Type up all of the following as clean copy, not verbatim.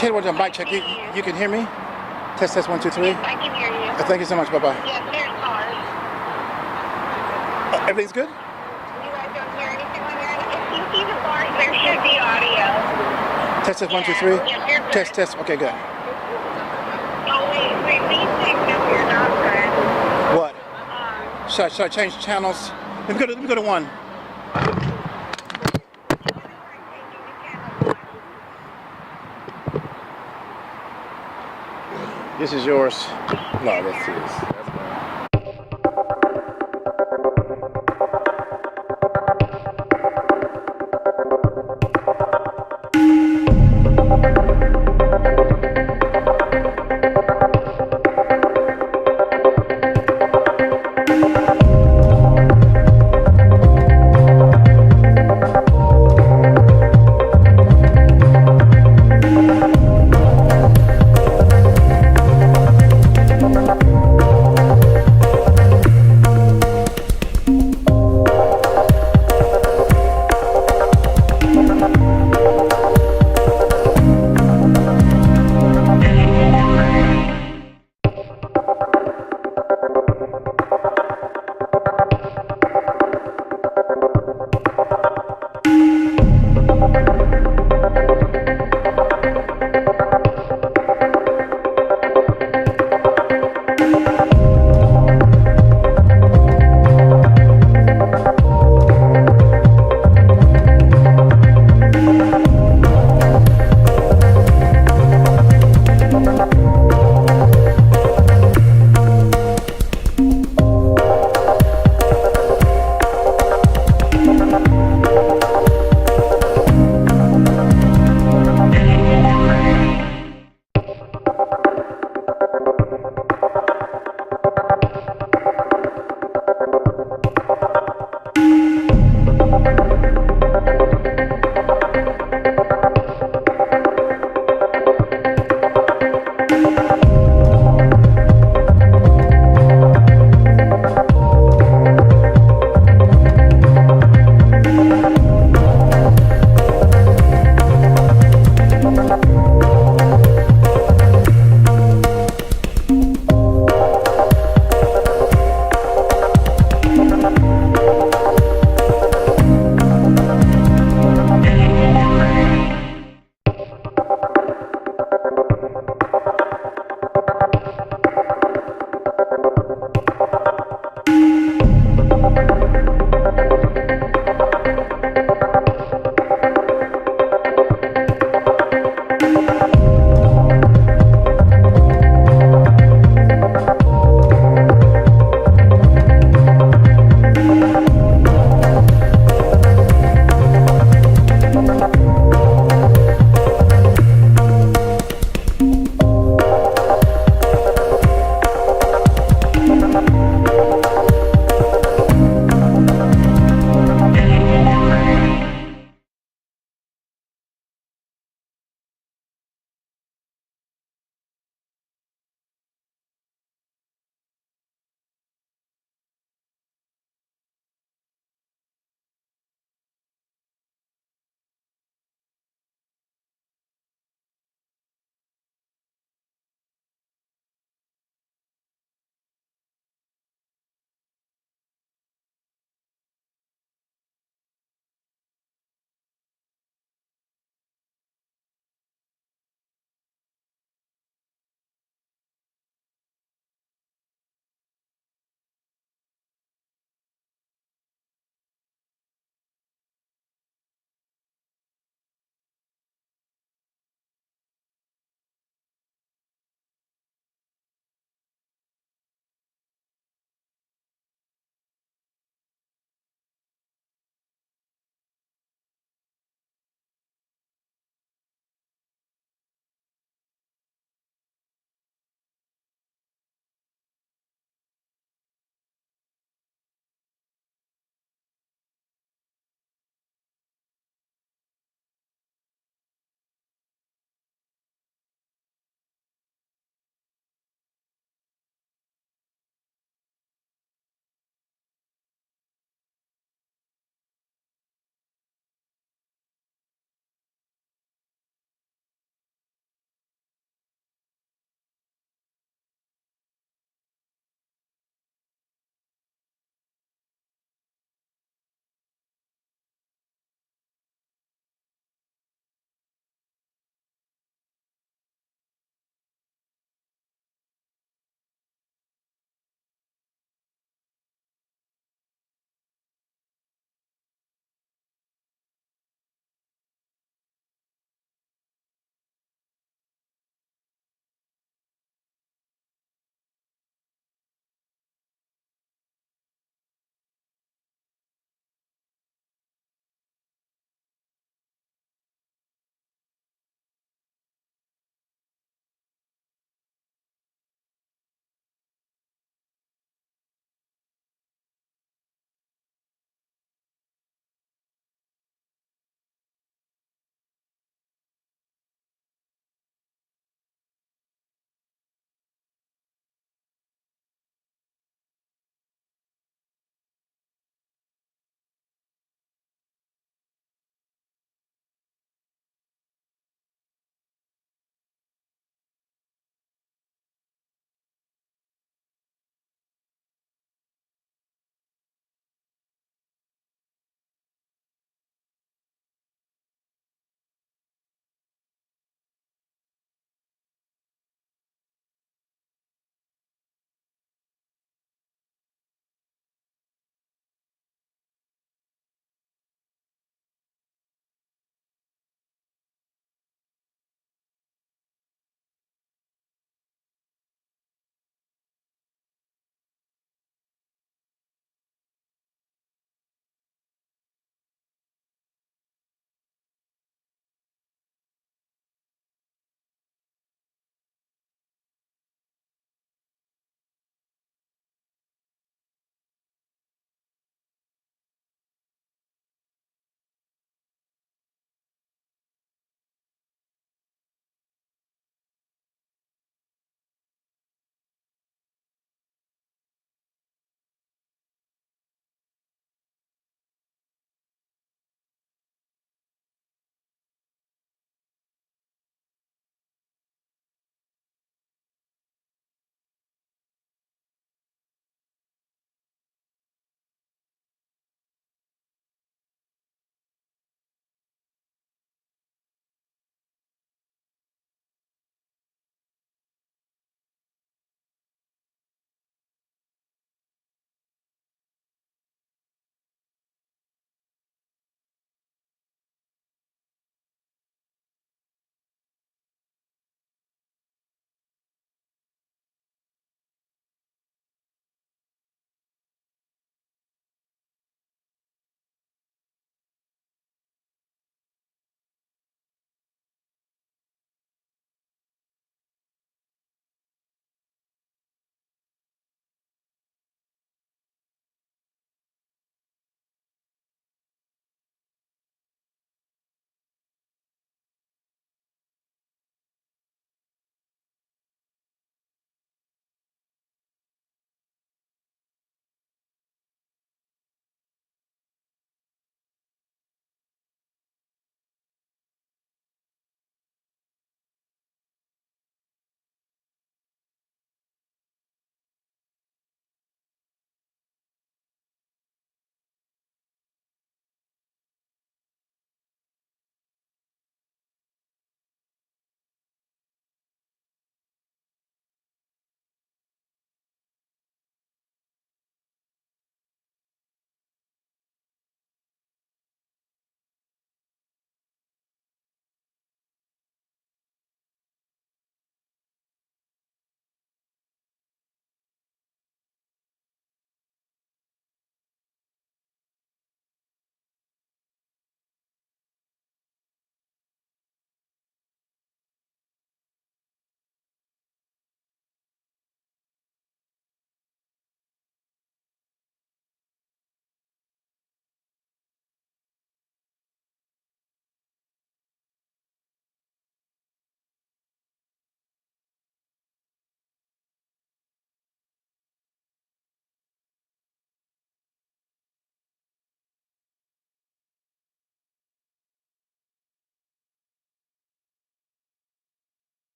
Ted was a mic check. You can hear me? Test, test, 1, 2, 3. Yes, I can hear you. Thank you so much. Bye-bye. Yes, there's cars. Everything's good? You guys don't hear anything when you're in. If you see the cars, there should be audio. Test, test, 1, 2, 3. Yes, you're good. Test, test. Okay, good. Oh, wait, we think no, you're not good. What? Should I change channels? Let me go to 1. This is yours. No, that's his. That's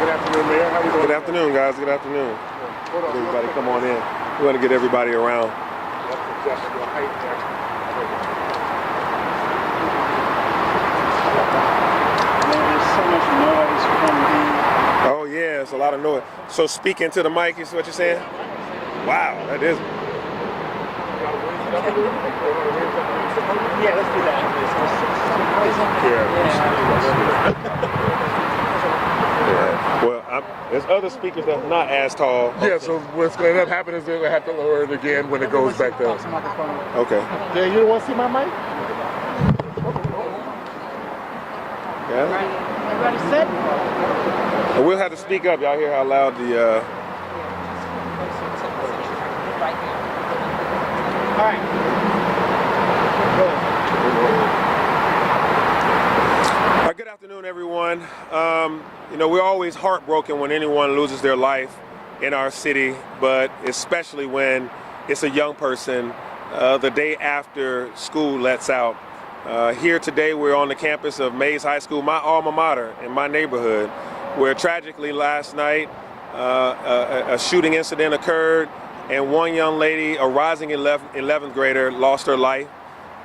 Good afternoon, Mayor. How you doing? Good afternoon, guys. Good afternoon. Hold on. Everybody come on in. We want to get everybody around. There's so much noise from the... Oh, yeah, it's a lot of noise. So speak into the mic is what you're saying? Wow, that is... Yeah, let's do that. Yeah. Well, there's other speakers that's not as tall. Yeah, so what's going to end up happening is they're going to have to lower it again when it goes back down. Okay. Yeah, you don't want to see my mic? Yeah. Everybody set? And we'll have to speak up. Y'all hear how loud the... All right. Good afternoon, everyone. You know, we're always heartbroken when anyone loses their life in our city, but especially when it's a young person the day after school lets out. Here today, we're on the campus of Mays High School, my alma mater in my neighborhood, where tragically last night a shooting incident occurred, and one young lady, a rising 11th grader, lost her life,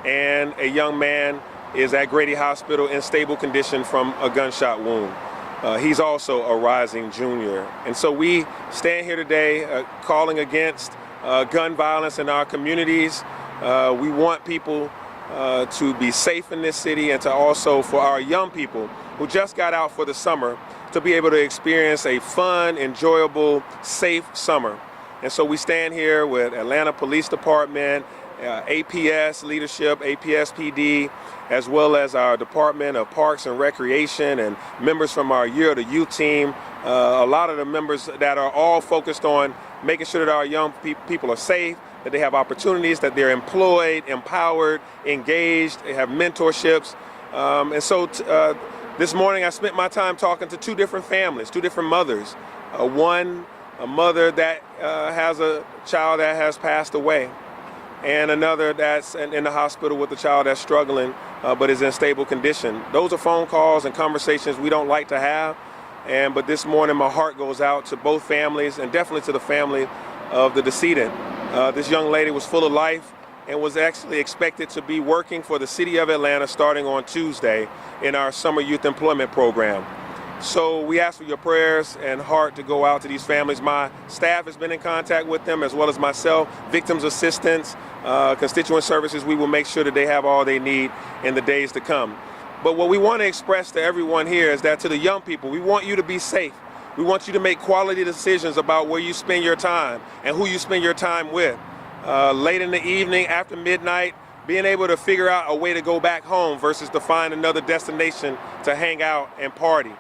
and a young man is at Grady Hospital in stable condition from a gunshot wound. He's also a rising junior. And so we stand here today calling against gun violence in our communities. We want people to be safe in this city, and to also for our young people who just got out for the summer to be able to experience a fun, enjoyable, safe summer. And so we stand here with Atlanta Police Department, APS leadership, APS PD, as well as our Department of Parks and Recreation and members from our Year of the Youth team. A lot of the members that are all focused on making sure that our young people are safe, that they have opportunities, that they're employed, empowered, engaged, they have mentorships. And so this morning I spent my time talking to two different families, two different mothers. One, a mother that has a child that has passed away, and another that's in the hospital with a child that's struggling but is in stable condition. Those are phone calls and conversations we don't like to have, but this morning my heart goes out to both families, and definitely to the family of the decedent. This young lady was full of life and was actually expected to be working for the city of Atlanta starting on Tuesday in our summer youth employment program. So we ask for your prayers and heart to go out to these families. My staff has been in contact with them, as well as myself, victims assistance, constituent services. We will make sure that they have all they need in the days to come. But what we want to express to everyone here is that to the young people, we want you to be safe. We want you to make quality decisions about where you spend your time and who you spend your time with. Late in the evening, after midnight, being able to figure out a way to go back home versus to find another destination to hang out and party.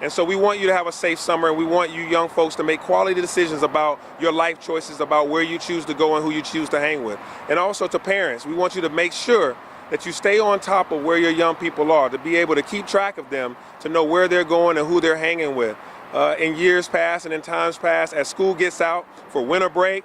And so we want you to have a safe summer, and we want you young folks to make quality decisions about your life choices, about where you choose to go and who you choose to hang with. And also to parents, we want you to make sure that you stay on top of where your young people are, to be able to keep track of them, to know where they're going and who they're hanging with. In years past and in times past, as school gets out for winter break,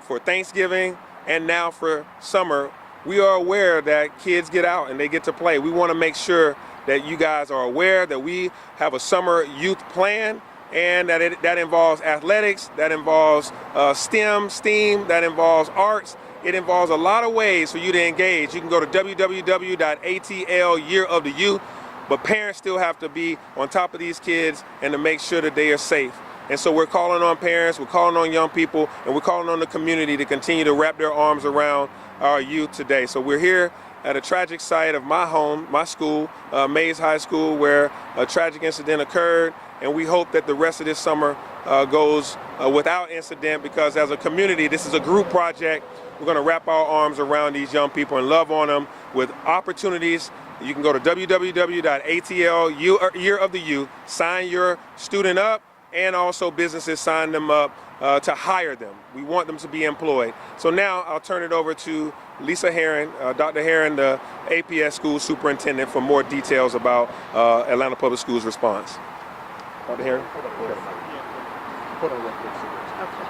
for Thanksgiving, and now for summer, we are aware that kids get out and they get to play. We want to make sure that you guys are aware that we have a summer youth plan, and that involves athletics, that involves STEAM, that involves arts. It involves a lot of ways for you to engage. You can go to www.atl Year of the Youth, but parents still have to be on top of these kids and to make sure that they are safe. And so we're calling on parents, we're calling on young people, and we're calling on the community to continue to wrap their arms around our youth today. So we're here at a tragic site of my home, my school, Mays High School, where a tragic incident occurred, and we hope that the rest of this summer goes without incident, because as a community, this is a group project. We're going to wrap our arms around these young people and love on them with opportunities. You can go to www.atl Year of the Youth, sign your student up, and also businesses sign them up to hire them. We want them to be employed. So now I'll turn it over to Lisa Herron, Dr. Herron, the APS school superintendent, for more details about Atlanta Public Schools' response. Dr. Herron? Hold on real quick. Okay.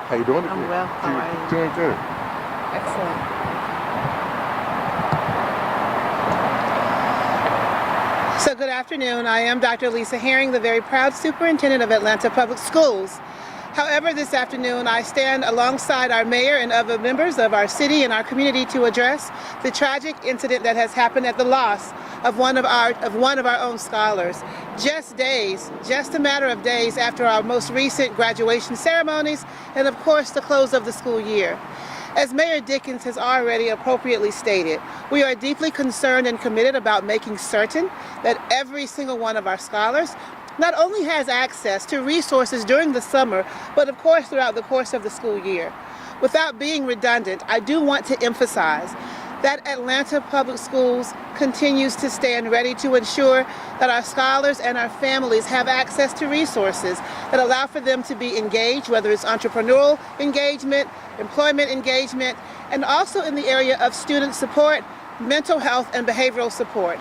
How you doing? I'm well. How are you? Doing good. Excellent. So Good afternoon. I am Dr. Lisa Herring, the very proud superintendent of Atlanta Public Schools. However, this afternoon I stand alongside our mayor and other members of our city and our community to address the tragic incident that has happened at the loss of one of our own scholars. Just a matter of days after our most recent graduation ceremonies and of course the close of the school year. As Mayor Dickens has already appropriately stated, we are deeply concerned and committed about making certain that every single one of our scholars not only has access to resources during the summer, but of course throughout the course of the school year. Without being redundant, I do want to emphasize that Atlanta Public Schools continues to stand ready to ensure that our scholars and our families have access to resources that allow for them to be engaged, whether it's entrepreneurial engagement, employment engagement, and also in the area of student support, mental health, and behavioral support.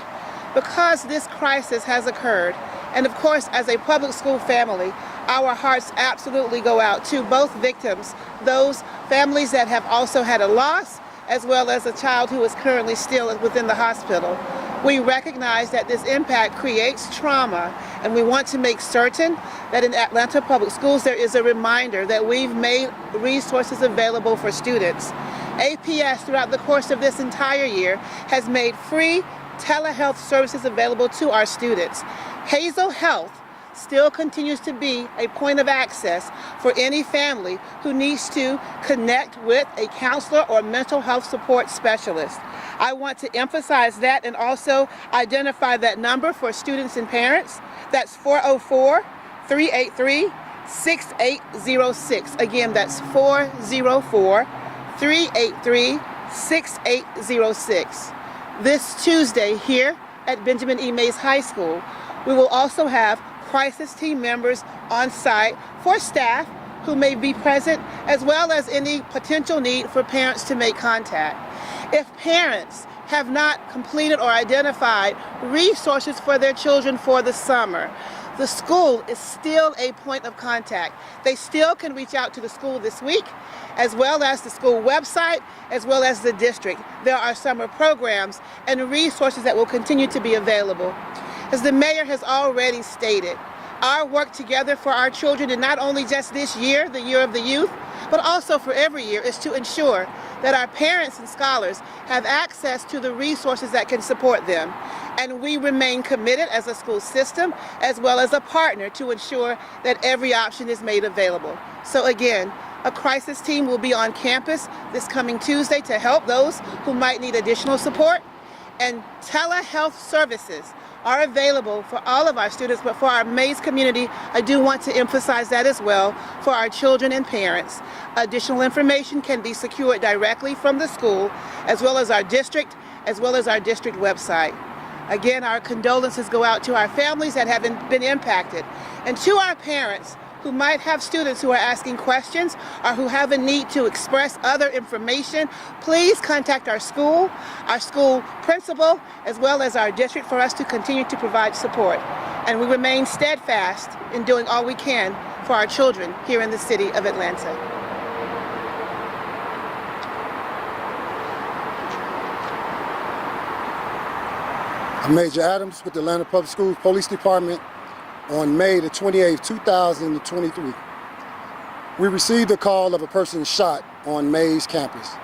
Because this crisis has occurred, and of course as a public school family, our hearts absolutely go out to both victims, those families that have also had a loss, as well as a child who is currently still within the hospital. We recognize that this impact creates trauma, and we want to make certain that in Atlanta Public Schools there is a reminder that we've made resources available for students. APS throughout the course of this entire year has made free telehealth services available to our students. Hazel Health still continues to be a point of access for any family who needs to connect with a counselor or mental health support specialist. I want to emphasize that and also identify that number for students and parents. That's 404-383-6806. Again, that's 404-383-6806. This Tuesday here at Benjamin E. Mays High School, we will also have crisis team members on site for staff who may be present, as well as any potential need for parents to make contact. If parents have not completed or identified resources for their children for the summer, the school is still a point of contact. They still can reach out to the school this week, as well as the school website, as well as the district. There are summer programs and resources that will continue to be available. As the mayor has already stated, our work together for our children, and not only just this year, the year of the youth, but also for every year, is to ensure that our parents and scholars have access to the resources that can support them. And we remain committed as a school system, as well as a partner, to ensure that every option is made available. So again, a crisis team will be on campus this coming Tuesday to help those who might need additional support. And telehealth services are available for all of our students, but for our Mays community, I do want to emphasize that as well, for our children and parents. Additional information can be secured directly from the school, as well as our district website. Again, our condolences go out to our families that have been impacted, and to our parents who might have students who are asking questions or who have a need to express other information. Please contact our school principal, as well as our district, for us to continue to provide support. And we remain steadfast in doing all we can for our children here in the city of Atlanta. I'm Major Adams with the Atlanta Public Schools Police Department. On May the 28th, 2023, we received a call of a person shot on Mays campus.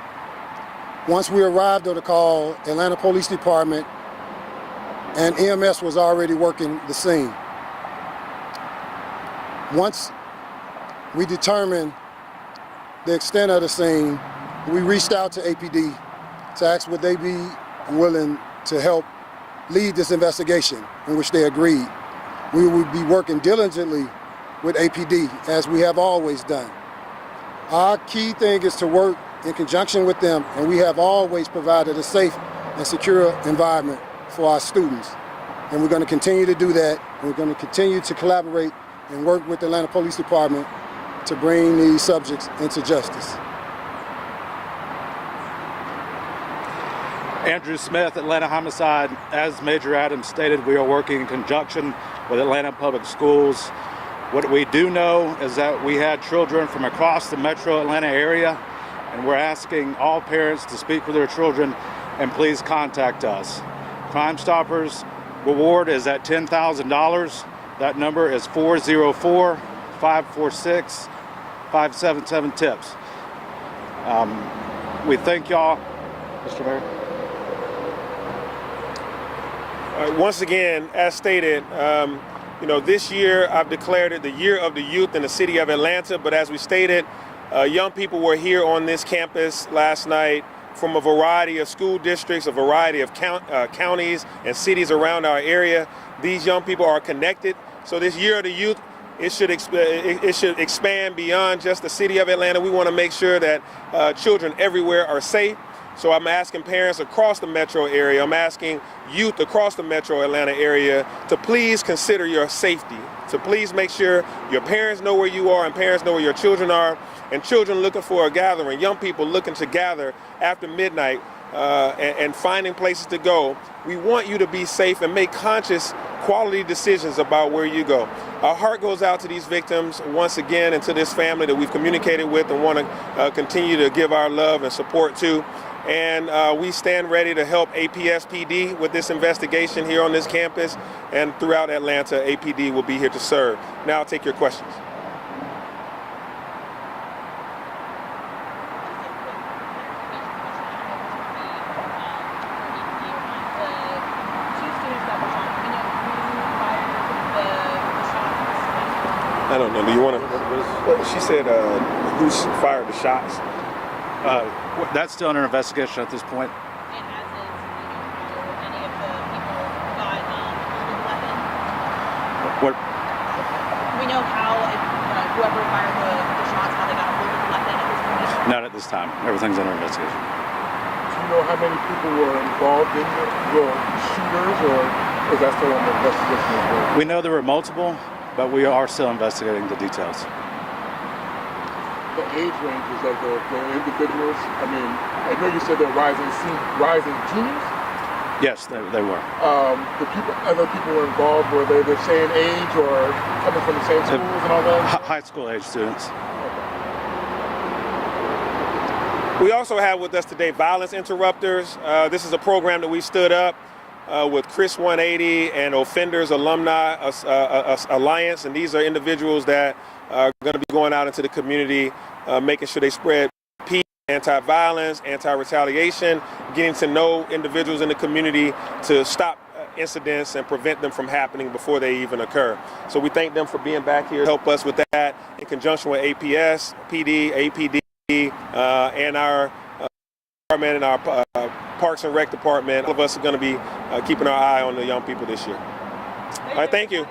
Once we arrived on the call, Atlanta Police Department and EMS was already working the scene. Once we determined the extent of the scene, we reached out to APD to ask would they be willing to help lead this investigation, in which they agreed. We would be working diligently with APD, as we have always done. Our key thing is to work in conjunction with them, and we have always provided a safe and secure environment for our students. And we're going to continue to do that, and we're going to continue to collaborate and work with the Atlanta Police Department to bring these subjects into justice. Andrew Smith, Atlanta Homicide. As Major Adams stated, we are working in conjunction with Atlanta Public Schools. What we do know is that we had children from across the metro Atlanta area, and we're asking all parents to speak with their children and please contact us. Crime Stoppers reward is at $10,000. That number is 404-546-577 tips. We thank y'all, Mr. Mayor. Once again, as stated, this year I've declared it the year of the youth in the city of Atlanta. But as we stated, young people were here on this campus last night from a variety of school districts, a variety of counties and cities around our area. These young people are connected. So this year of the youth, it should expand beyond just the city of Atlanta. We want to make sure that children everywhere are safe. So I'm asking parents across the metro area, I'm asking youth across the metro Atlanta area to please consider your safety, to please make sure your parents know where you are and parents know where your children are, and children looking for a gathering, young people looking to gather after midnight and finding places to go. We want you to be safe and make conscious, quality decisions about where you go. Our heart goes out to these victims once again and to this family that we've communicated with and want to continue to give our love and support to. And we stand ready to help APS-PD with this investigation here on this campus and throughout Atlanta. APD will be here to serve. Now I'll take your questions. I don't know. Do you want to? She said, who fired the shots? That's still under investigation at this point. And as is, how any of the people got holding weapon. What? We know how whoever fired the shots, how they got a hold of the weapon at this point. Not at this time. Everything's under investigation. Do you know how many people were involved in the shooters, or is that still under investigation as well? We know there were multiple, but we are still investigating the details. The age ranges of the individuals, I mean, I know you said they're rising juniors? Yes, they were. Other people were involved, were they the same age or coming from the same schools and all that? High school age students. We also have with us today Violence Interrupters. This is a program that we stood up with Chris 180 and Offenders Alumni Alliance, and these are individuals that are going to be going out into the community, making sure they spread peace, anti-violence, anti-retaliation, getting to know individuals in the community to stop incidents and prevent them from happening before they even occur. So we thank them for being back here to help us with that in conjunction with APS, PD, APD, and our department and our Parks and Rec department. All of us are going to be keeping our eye on the young people this year. All right, thank you.